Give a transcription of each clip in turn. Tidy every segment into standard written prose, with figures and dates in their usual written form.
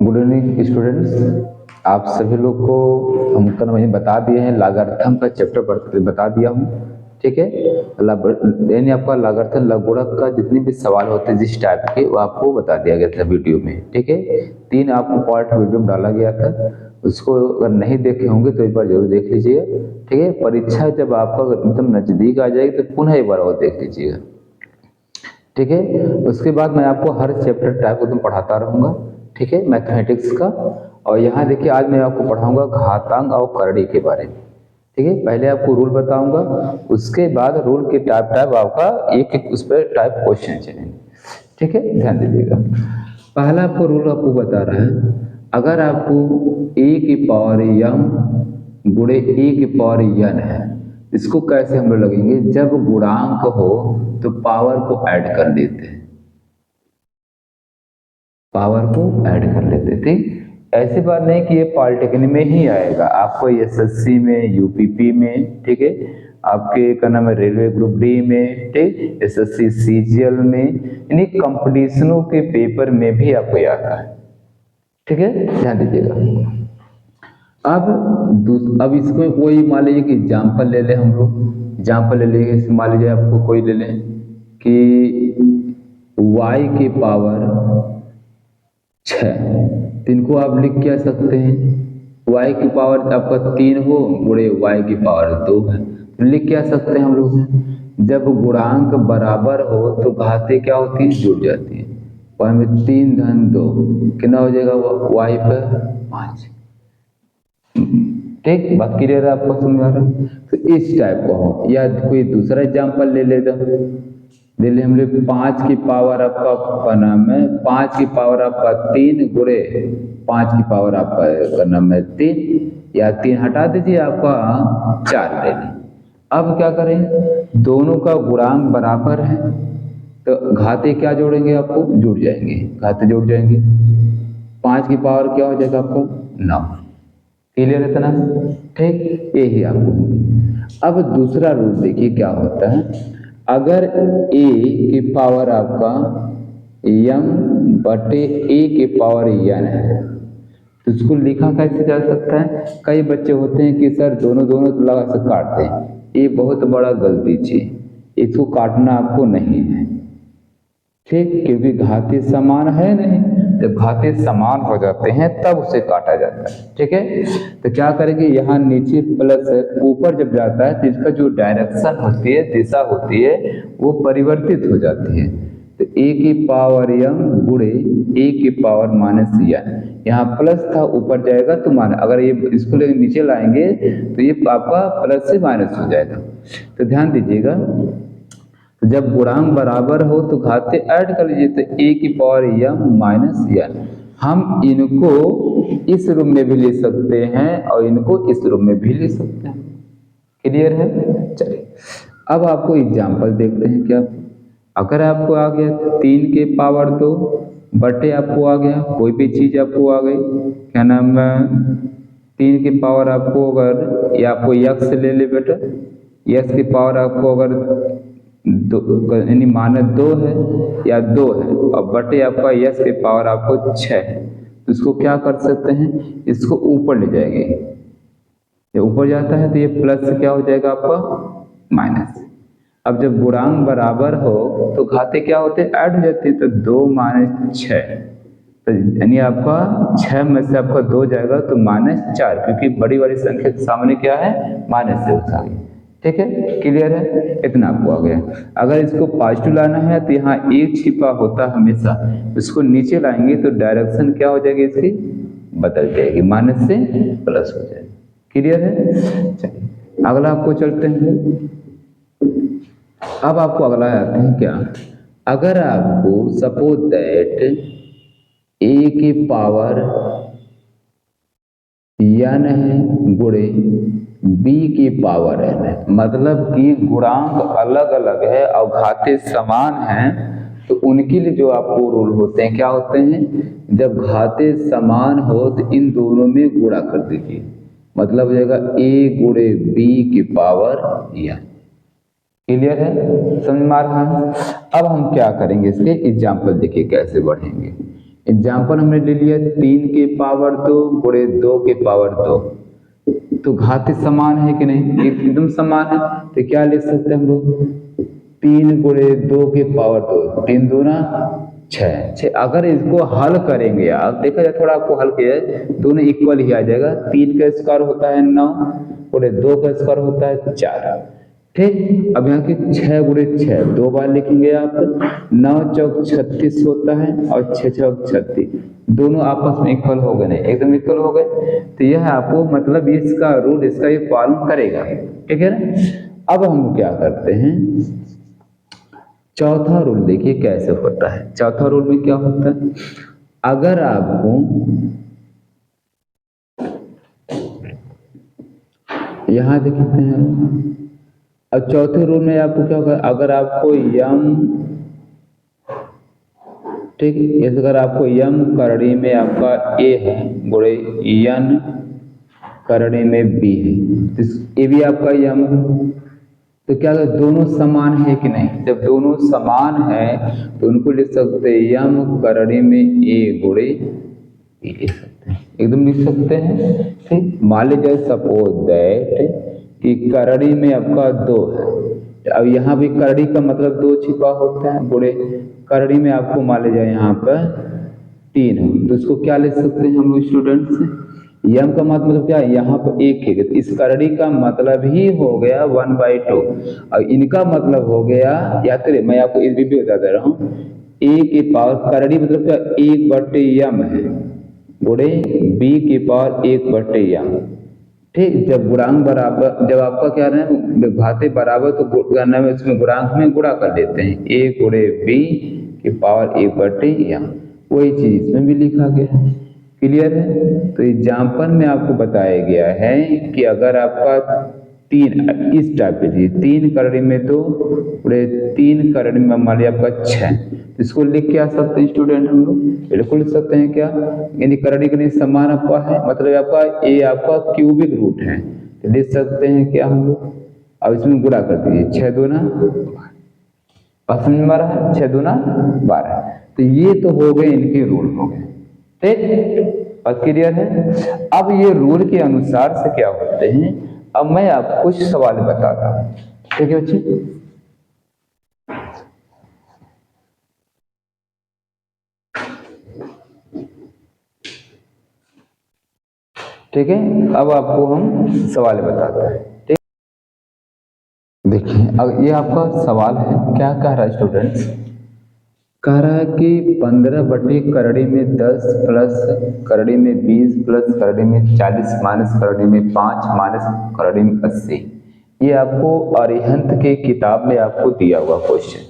Good evening students, आप सभी लोग को हम कल वही बता दिए हैं, लागार्थम का चैप्टर बता दिया हूँ। ठीक है, यानी आपका लागार्थम लघुगणक का जितने भी सवाल होते हैं जिस टाइप के, वो आपको बता दिया गया था वीडियो में। ठीक है, 3 आपको पार्ट वीडियो में डाला गया था, उसको अगर नहीं देखे होंगे तो एक बार जरूर देख लीजिएगा। ठीक है, परीक्षा जब आपका एकदम नजदीक आ जाएगी तो पुनः एक बार और देख लीजिएगा। ठीक है, उसके बाद मैं आपको हर चैप्टर टाइप को पढ़ाता रहूँगा। ठीक है, मैथमेटिक्स का। और यहाँ देखिए, आज मैं आपको पढ़ाऊंगा घातांक और करड़ी के बारे में। ठीक है, पहले आपको रूल बताऊंगा, उसके बाद रूल के टाइप आपका एक एक उस पर टाइप क्वेश्चन चलेंगे। ठीक है, ध्यान दीजिएगा। पहला आपको रूल आपको बता रहा है, अगर आपको a की पावर m गुणे a की पावर n है, इसको कैसे हम लोग लगेंगे, जब गुणांक हो तो पावर को ऐड कर लेते हैं, पावर को ऐड कर लेते थे। ऐसी बात नहीं कि ये पॉलिटेक्निक में ही आएगा, आपको एसएससी में, यूपीपी में, ठीक है, आपके क्या नाम है रेलवे ग्रुप डी में, ठीक, एसएससी सीजीएल में, यानी कंपटीशनों के पेपर में भी आपको आता है। ठीक है, ध्यान दीजिएगा। अब इसको कोई मान लीजिए कि एग्जाम्पल ले लें, हम लोग एग्जाम्पल ले लेंगे। मान लीजिए आपको कोई ले लें कि y की पावर 6, तो इनको आप लिख क्या सकते हैं, y की पावर आपका 3 हो गुणे y की पावर 2 है, तो लिख क्या सकते हैं हम लोग, जब गुणांक बराबर हो तो घातें क्या होती है, जुड़ जाती है। y में 3 धन 2 कितना हो जाएगा, y पर 5। ठीक, बात क्लियर है आपको, समझ आ रहा है? तो इस टाइप का हो, या कोई दूसरा एग्जाम्पल ले लेते ले ले हम लोग 5 की पावर आपका नाम है 5 की पावर आपका 3 गुणे 5 की पावर आपका नाम है 3, या 3 हटा दीजिए, आपका 4 ले लें। अब क्या करें, दोनों का गुणांक बराबर है तो घाते क्या जोड़ेंगे, आपको जुड़ जाएंगे, घाते जुड़ जाएंगे। 5 की पावर क्या हो जाएगा आपको 9। क्लियर है इतना? ठीक, यही आपको। अब दूसरा रूल देखिए क्या होता है, अगर a की पावर आपका m बटे a की पावर n है, तो इसको लिखा कैसे जा सकता है। कई बच्चे होते हैं कि सर दोनों लगा से काटते हैं, ये बहुत बड़ा गलती चीज, इसको काटना आपको नहीं है। ठीक, क्योंकि घाते समान है नहीं, जब घाते समान हो जाते हैं तब उसे काटा जाता है। ठीक है, तो क्या करेंगे, यहाँ नीचे प्लस है, ऊपर जब जाता है तो इसका जो डायरेक्शन होती है, दिशा होती है, वो परिवर्तित हो जाती है। तो a की पावर m गुणे a की पावर माइनस n, यहाँ प्लस था ऊपर जाएगा तो माइनस, अगर ये इसको लेकर नीचे लाएंगे तो ये आपका प्लस से माइनस हो जाएगा। तो ध्यान दीजिएगा, जब गुणांक बराबर हो तो घाते ऐड कर लीजिए, तो a की पावर m माइनस n, हम इनको इस रूम में भी ले सकते हैं और इनको इस रूम में भी ले सकते हैं। क्लियर है? चलिए, अब आपको एग्जाम्पल देखते हैं। क्या, अगर आपको आ गया 3 के पावर 2 बटे आपको आ गया कोई भी चीज आपको आ गई, क्या नाम है 3 की पावर आपको, अगर ये आपको x ले ले बेटा, x की पावर आपको अगर यानी माइनस 2 है या 2 है, और बटे आपका यस की पावर आपको 6 है, तो इसको क्या कर सकते हैं, इसको ऊपर ले जाएंगे, ये ऊपर जाता है तो ये प्लस से क्या हो जाएगा आपका माइनस। अब जब गुणांक बराबर हो तो घाते क्या होते हैं, ऐड हो जाते हैं, तो 2 माइनस 6, तो यानी आपका 6 में से आपका 2 जाएगा तो -4, क्योंकि बड़ी वाली संख्या के सामने क्या है, माइनस से उठा गई। ठीक है, क्लियर है, इतना आपको आ गया। अगर इसको पॉजिटिव लाना है तो यहाँ एक छिपा होता है हमेशा, इसको नीचे लाएंगे तो डायरेक्शन क्या हो जाएगी, इसकी बदल जाएगी, माइनस से प्लस हो जाएगी। क्लियर है? चलिए अगला आपको चलते हैं। अब आपको अगला आते हैं क्या, अगर आपको सपोज दैट a की पावर n है गुणे b की पावर n है, मतलब कि गुणांक अलग अलग है और घाते समान हैं, तो उनके लिए जो आपको रूल होते हैं क्या होते हैं, जब घाते समान हो तो इन दोनों में गुणा कर दीजिए, मतलब हो जाएगा a गुणे b की पावर n। क्लियर है, समझ में आ रहा है? अब हम क्या करेंगे, इसके एग्जाम्पल देखिए कैसे बढ़ेंगे। एग्जाम्पल हमने ले लिया 3 के पावर 2 गुणे 2 के पावर 2, तो घातीय समान है कि नहीं, एकदम समान है। तो क्या लिख सकते हैं हम लोग, 3 गुणे 2 के पावर 2, 3 दूना 6। अगर इसको हल करेंगे आप, देखा जाए थोड़ा आपको हल किया है, दोनों इक्वल ही आ जाएगा। 3 का स्क्वायर होता है 9 गुणे 2 का स्क्वायर होता है 4। ठीक, अब यहाँ के 6 गुणे 6 2 बार लिखेंगे आप, 9 चौक 36 होता है और 6 चौक 36, दोनों आपस में इक्वल हो गए, नहीं एकदम इक्वल हो गए। तो यह आपको मतलब इसका रूल इसका ये पालन करेगा, ठीक है ना। अब हम क्या करते हैं, चौथा रूल देखिए कैसे होता है। चौथा रूल में क्या होता है, अगर आपको यहां देखते हैं, अब चौथे रूल में आपको क्या होगा, अगर आपको यम, ठीक है, अगर आपको यम करड़ी में आपका ए है गुणे यन करड़ी में बी है, तो ए भी आपका यम, तो क्या दोनों समान है कि नहीं। जब दोनों समान है तो उनको लिख सकते हैं यम करड़ी में ए गुणे बी लिख सकते हैं, एकदम लिख सकते हैं। ठीक, मान लीजिए सपोज दैट कि करड़ी में आपका 2 है, अब यहाँ भी करड़ी का मतलब 2 छिपा होता है, गुणे करड़ी में आपको मान लीजिए यहाँ पर 3 है, तो उसको क्या लिख सकते हैं हम लोग स्टूडेंट्स, यम का मतलब क्या है, यहाँ पर 1 है, तो इस करड़ी का मतलब ही हो गया 1/2, और इनका मतलब हो गया, याद करिए मैं आपको इस भी बता दे रहा हूँ, ए की पावर करड़ी मतलब क्या 1/यम है गुणे बी की पावर 1/यम। ठीक, जब गुणांक बराबर, जब आपका क्या है घाते बराबर, तो करना में इसमें गुणांक में गुणा कर देते हैं, ए गुणे बी की पावर 1/यम, वही चीज इसमें भी लिखा गया है। क्लियर है। तो एग्जाम्पल में आपको बताया गया है कि अगर आपका 3 इस टाइप पे 3 करड़ी में 2 गुणे 3 करड़ी में मान लिया आपका 6, इसको लिख के आ सकते हैं स्टूडेंट हम लोग, बिल्कुल लिख सकते हैं क्या, यानी करड़ी के लिए समान आपका है, मतलब आपका ए आपका क्यूबिक रूट है, तो लिख सकते हैं क्या हम लोग, अब इसमें गुणा कर दीजिए, 6 दूना 12 समझ में आ रहा है, 6 दूना 12। तो ये तो हो गए इनके रूल हो गए, ठीक, बात क्लियर है। अब ये रूल के अनुसार से क्या होते हैं, अब मैं आपको कुछ सवाल बताता हूं, ठीक है बच्चे। ठीक है, अब आपको हम सवाल बताते हैं, ठीक। देखिए अब ये आपका सवाल है, क्या कह रहा है स्टूडेंट्स, कह रहा है कि 15 बटे करड़ी में 10 प्लस करड़ी में 20 प्लस करड़ी में 40 माइनस करड़ी में 5 माइनस करड़ी में 80, ये आपको अरिहंत के किताब में आपको दिया हुआ क्वेश्चन,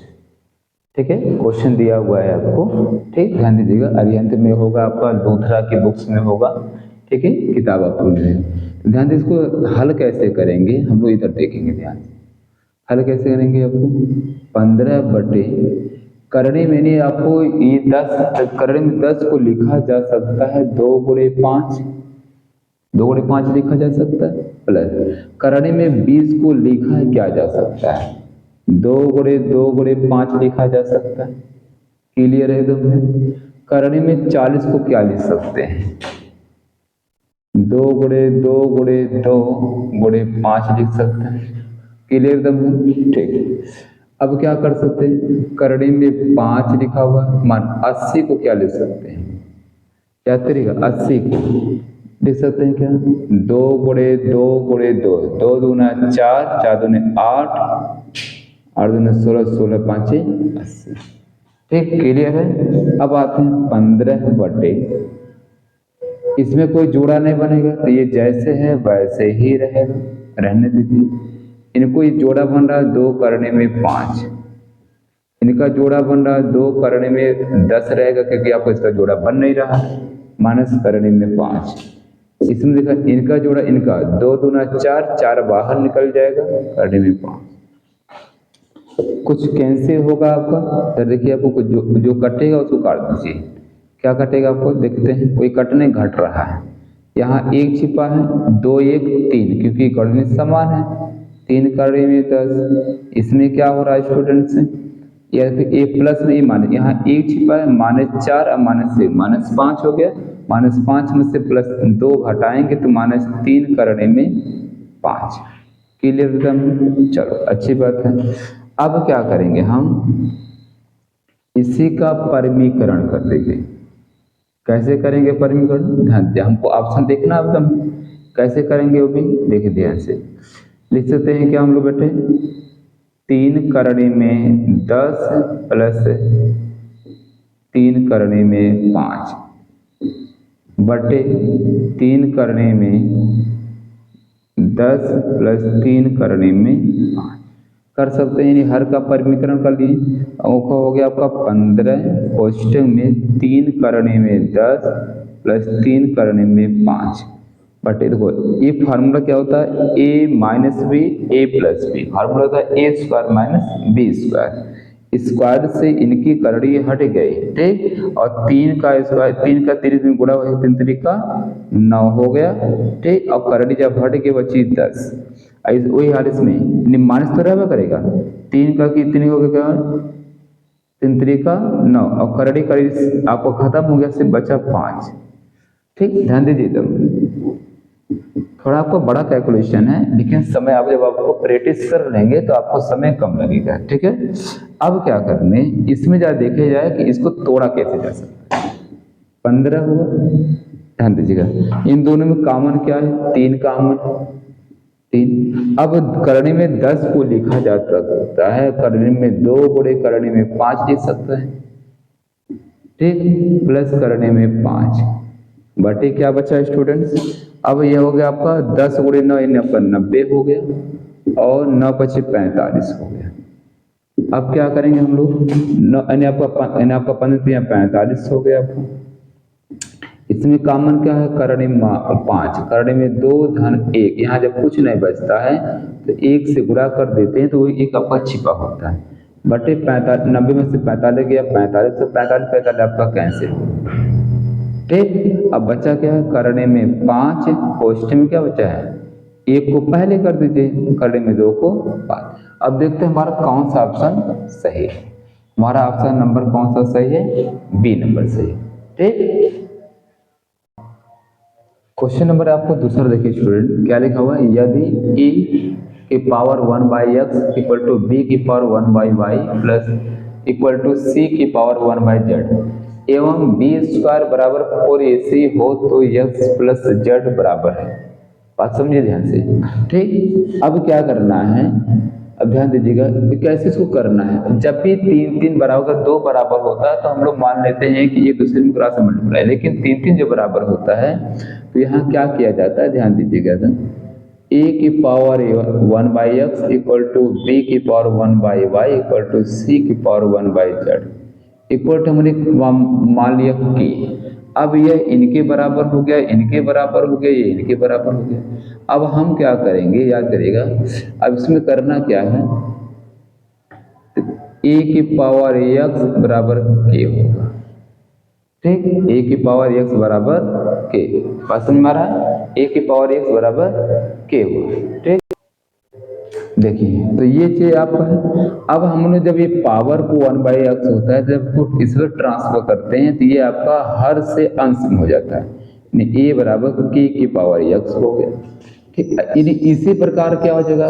ठीक है, क्वेश्चन दिया हुआ है आपको, ठीक, ध्यान दीजिएगा, अरिहंत में होगा आपका, लूथरा की बुक्स में होगा, ठीक है, किताब आपको मिलेगी। ध्यान दीजिए, इसको हल कैसे करेंगे हम लोग इधर देखेंगे, ध्यान हल कैसे करेंगे आपको, 15 बटे करड़ी में नहीं, आपको ये 10 करड़ी में 10 को लिखा जा सकता है 2 गुणे 5, 2 गुणे 5 लिखा जा सकता है, प्लस करड़ी में 20 को लिखा क्या जा सकता है, 2 गुणे 2 गुणे 5 लिखा जा सकता है। क्लियर है एकदम है। करड़ी में 40 को क्या लिख सकते हैं, 2 गुणे 2 गुणे 2 गुणे 5 लिख सकते हैं। क्लियर एकदम है, ठीक। अब क्या कर सकते हैं, करड़ी में 5 लिखा हुआ, मान 80 को क्या लिख सकते हैं, क्या तरीका, 80 को लिख सकते हैं क्या, 2 गुणे 2 गुणे 2, 2 दूना 4, 4 दूने 8, 8 दूने 16, 16 5 80, ठीक, क्लियर है। अब आते हैं 15 बटे, इसमें कोई जोड़ा नहीं बनेगा, तो ये जैसे है वैसे ही रहेगा, रहने दीजिए। इनको ये जोड़ा बन रहा है 2 करने में 5, इनका जोड़ा बन रहा है 2 करने में 10 रहेगा, क्योंकि आपको इसका जोड़ा बन नहीं रहा है, माइनस करने में 5, इसमें देखा इनका जोड़ा, इनका 2 दूना 4, 4 बाहर निकल जाएगा, करने में 5, कुछ कैंसिल होगा आपका, तो देखिए आपको जो कटेगा उसको काट दीजिए, क्या कटेगा आपको देखते हैं, कोई कटने घट रहा है, यहाँ 1 छिपा है, 2 1 3, क्योंकि करने समान है, 3 करने में 10, इसमें क्या हो रहा है स्टूडेंट्स, या फिर ए प्लस में ए माइनस, यहाँ एक छिपा है -4 और -5 हो गया। -5 में से +2 घटाएंगे तो -3 करने में 5। क्लियर एकदम? चलो अच्छी बात है। अब क्या करेंगे हम, इसी का परिमीकरण कर देंगे। कैसे करेंगे परिमीकरण? ध्यान दिया, हमको ऑप्शन देखना एकदम कैसे करेंगे वो भी देखिए ध्यान से। लिख सकते हैं क्या हम लोग बेटे, 3 करने में 10 प्लस 3 करने में 5 बटे 3 करने में 10 प्लस 3 करने में 5 कर सकते हैं। यानी हर का परिमीकरण कर लिए, हो गया आपका 15 कोष्टक में 3 करने में 10 प्लस 3 करने में 5 बटे, देखो ये फार्मूला क्या होता है, a minus b a plus b, formula होता है a square minus b square. Square से इनकी करड़ी हट गई, ठीक, और 3 का स्क्वायर 3 का 3 में गुणा हो 3 3 9 हो गया, ठीक, और करड़ी जब हट गई बची 10। वही हाल इसमें माइनस तो रहना करेगा, 3 का कितने हो गया, 3 3 9 और करड़ी करीब आपको खत्म हो गया, सिर्फ बचा 5। ठीक, ध्यान दीजिए एकदम, थोड़ा आपको बड़ा कैलकुलेशन है लेकिन समय आप जब आपको प्रैक्टिस कर लेंगे तो आपको समय कम लगेगा। ठीक है, अब क्या करने, इसमें जरा देखे जाए कि इसको तोड़ा कैसे जा सकता है। 15 हुआ, ध्यान दीजिएगा, इन दोनों में कॉमन क्या है, 3 कॉमन, 3। अब करणी में 10 को लिखा जा सकता है, करणी में 2 गुणे करणी में 5 लिख सकता है, ठीक, प्लस करणी में 5 बटे क्या बचा स्टूडेंट्स, अब यह हो गया आपका 10 गुणे 9 यानी आपका 90 हो गया और 9 पचे 45 हो गया। अब क्या करेंगे हम लोग, यानी आपका 45 हो गया आपको। इसमें कॉमन क्या है, करणी 5, करणी में 2 धन 1, यहाँ जब कुछ नहीं बचता है तो 1 से गुणा कर देते हैं तो वही एक आपका छिपा होता है, बटे 45, 90 में से 45 गया, 45 से 45 आपका कैंसिल। ठीक, अब बचा क्या है, करने में 5, कोष्ठक में क्या बचा है, 1 को पहले कर दीजिए, करने में 2 को 5। अब देखते हैं हमारा कौन सा ऑप्शन सही है। हमारा ऑप्शन नंबर कौन सा सही है, बी नंबर सही है। ठीक, क्वेश्चन नंबर आपको दूसरा देखिए स्टूडेंट, क्या लिखा हुआ है, यदि e की power 1/x equal to b की power 1/y plus equal to c की पावर 1/z एवं बी स्क्वायर बराबर 4ac हो तो x प्लस जेड बराबर है। बात समझिए ध्यान से। ठीक, अब क्या करना है, अब ध्यान दीजिएगा कैसे इसको करना है। जब भी 3 3 बराबर 2 बराबर होता है तो हम लोग मान लेते हैं कि ये दूसरे में क्रॉस मल्टीप्लाई, लेकिन 3 3 जो बराबर होता है तो यहाँ क्या किया जाता है, ध्यान दीजिएगा, a की power 1/x equal to b की power 1/y equal to c की पावर 1/z इक्वल टू हमने मान लिया कि अब यह इनके बराबर हो गया, इनके बराबर हो गया, ये इनके बराबर हो गया। अब हम क्या करेंगे, याद करिएगा, अब इसमें करना क्या है, a की पावर x बराबर k होगा। ठीक, a की पावर x बराबर k, बात समझ में आ रहा है, a की पावर x बराबर k होगा। ठीक, देखिए तो ये चीज आपका है। अब हम लोग जब ये पावर को 1/x होता है, जब इसको ट्रांसफर करते हैं तो ये आपका हर से अंश में हो जाता है, यानी a बराबर k की पावर x हो गया। ठीक, इसी प्रकार क्या हो जाएगा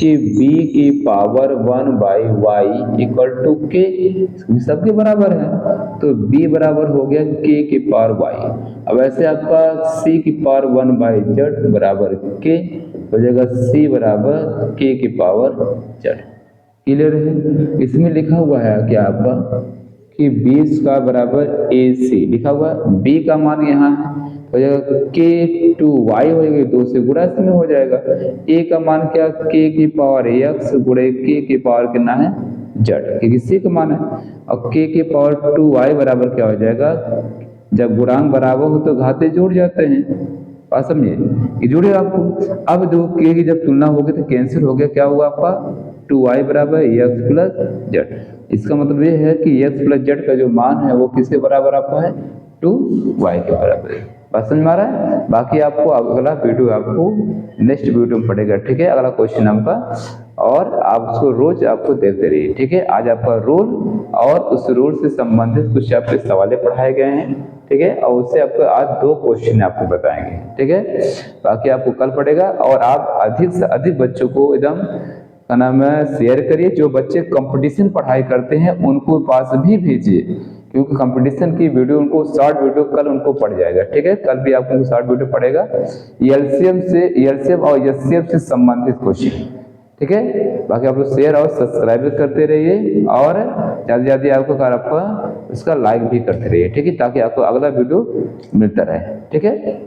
कि b की power 1/y equal to k, सबके बराबर है तो b बराबर हो गया k की पावर y। अब ऐसे आपका c की पावर 1/z बराबर k हो जाएगा, c बराबर k की पावर z। क्लियर है, इसमें लिखा हुआ है क्या आपका कि b स्क्वायर बराबर ac लिखा हुआ है, b का मान यहाँ हो जाएगा k टू y हो जाएगा, 2 से गुणा इसमें हो जाएगा, a का मान क्या, k की पावर x गुणे k की पावर कितना है z, क्योंकि c का मान है, और k की पावर 2y बराबर क्या हो जाएगा, जब गुणांक बराबर हो तो घाते जुड़ जाते हैं, बात समझिए, ये जुड़े आपको। अब दो k की जब तुलना हो गई तो कैंसिल हो गया, क्या हुआ आपका 2y बराबर x प्लस z। इसका मतलब ये है कि x प्लस z का जो मान है वो किसके बराबर आपका है, 2y के बराबर है। बात समझ में आ रहा है। बाकी आपको अगला वीडियो आपको नेक्स्ट वीडियो में पड़ेगा, ठीक है, अगला क्वेश्चन आपका, और आप उसको रोज आपको देखते रहिए, ठीक है। आज आपका रूल और उस रूल से संबंधित कुछ आपके सवाल पढ़ाए गए हैं, ठीक है, और उससे आपको आज 2 क्वेश्चन आपको बताएंगे, ठीक है। बाकी आपको कल पड़ेगा, और आप अधिक से अधिक बच्चों को एकदम का नाम है शेयर करिए। जो बच्चे कंपटीशन पढ़ाई करते हैं उनको पास भी भेजिए, क्योंकि कंपटीशन की वीडियो उनको शॉर्ट वीडियो कल उनको पड़ जाएगा, ठीक है। कल भी आपको शॉर्ट वीडियो पड़ेगा एलसीएम और एचसीएफ से संबंधित क्वेश्चन, ठीक है। बाकी आप लोग शेयर और सब्सक्राइब करते रहिए, और ज़्यादा से ज़्यादा आपका उसका लाइक भी करते रहिए, ठीक है, ताकि आपको अगला वीडियो मिलता रहे, ठीक है।